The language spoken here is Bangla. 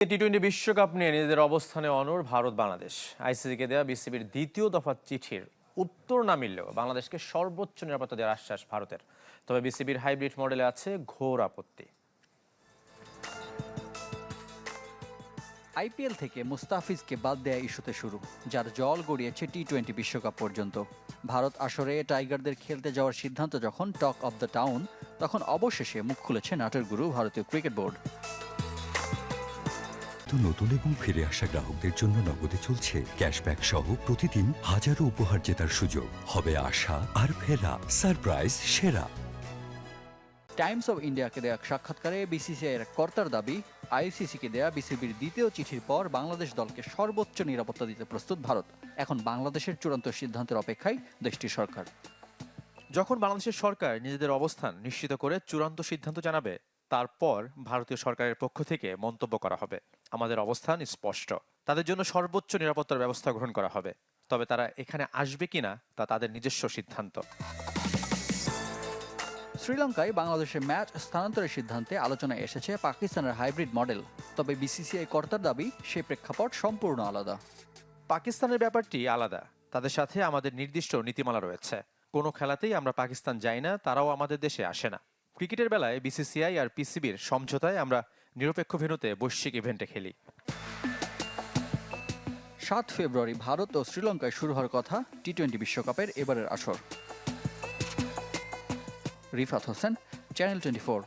টি-20 বিশ্বকাপ নিয়ে নিজেদের অবস্থানে অনড় ভারত বাংলাদেশ। আইসিসিকে দেওয়া বিসিবির দ্বিতীয় দফা চিঠির উত্তর না মিললেও বাংলাদেশকে সর্বোচ্চ নিরাপত্তা দেওয়ার আশ্বাস ভারতের। তবে বিসিবির হাইব্রিড মডেলে আছে ঘোর আপত্তি। আইপিএল থেকে মুস্তাফিজকে বাদ দেয়া ইস্যুতে শুরু, যার জল গড়িয়েছে টি-20 বিশ্বকাপ পর্যন্ত। ভারত আসরে টাইগারদের খেলতে যাওয়ার সিদ্ধান্ত যখন টক অব দ্য টাউন, তখন অবশেষে মুখ খুলেছে নাটের গুরু ভারতীয় ক্রিকেট বোর্ড। নতুন এবং ফিরে আসা গ্রাহকদের জন্য নগদে চলছে ক্যাশব্যাক সহ প্রতিদিন হাজারো উপহার জেতার সুযোগ। হবে আশা আর ফেরা সারপ্রাইজ সেরা। টাইমস অব ইন্ডিয়াকে দেয়া সাক্ষাৎকারে বিসিসিআইয়ের কর্তার দাবি, আইসিসিকে দেয়া বিসিবির দ্বিতীয় চিঠির পর বাংলাদেশ দলকে সর্বোচ্চ নিরাপত্তা দিতে প্রস্তুত ভারত। এখন বাংলাদেশের চূড়ান্ত সিদ্ধান্তের অপেক্ষায় দেশটির সরকার। যখন বাংলাদেশের সরকার নিজেদের অবস্থান নিশ্চিত করে চূড়ান্ত সিদ্ধান্ত জানাবে, তারপর ভারতীয় সরকারের পক্ষ থেকে মন্তব্য করা হবে। আমাদের অবস্থান স্পষ্ট, তাদের জন্য সর্বোচ্চ নিরাপত্তার ব্যবস্থা গ্রহণ করা হবে। তবে তারা এখানে আসবে কিনা তা তাদের নিজস্ব সিদ্ধান্ত। শ্রীলঙ্কায় বাংলাদেশের ম্যাচ স্থানান্তরের সিদ্ধান্তে আলোচনায় এসেছে পাকিস্তানের হাইব্রিড মডেল। তবে বিসিসিআই কর্তার দাবি, সেই প্রেক্ষাপট সম্পূর্ণ আলাদা। পাকিস্তানের ব্যাপারটি আলাদা, তাদের সাথে আমাদের নির্দিষ্ট নীতিমালা রয়েছে। কোনো খেলাতেই আমরা পাকিস্তান যাই না, তারাও আমাদের দেশে আসে না। ক্রিকেটের বেলায় বিসিসিআই আর পিসিবির সমঝোতায় আমরা নিরপেক্ষ ভেন্যুতে বৈশ্বিক ইভেন্টে খেলি। 7 ফেব্রুয়ারি ভারত ও শ্রীলঙ্কায় শুরু হওয়ার কথা টি-20 বিশ্বকাপের এবারের আসর। রিফাত হোসেন, চ্যানেল 24।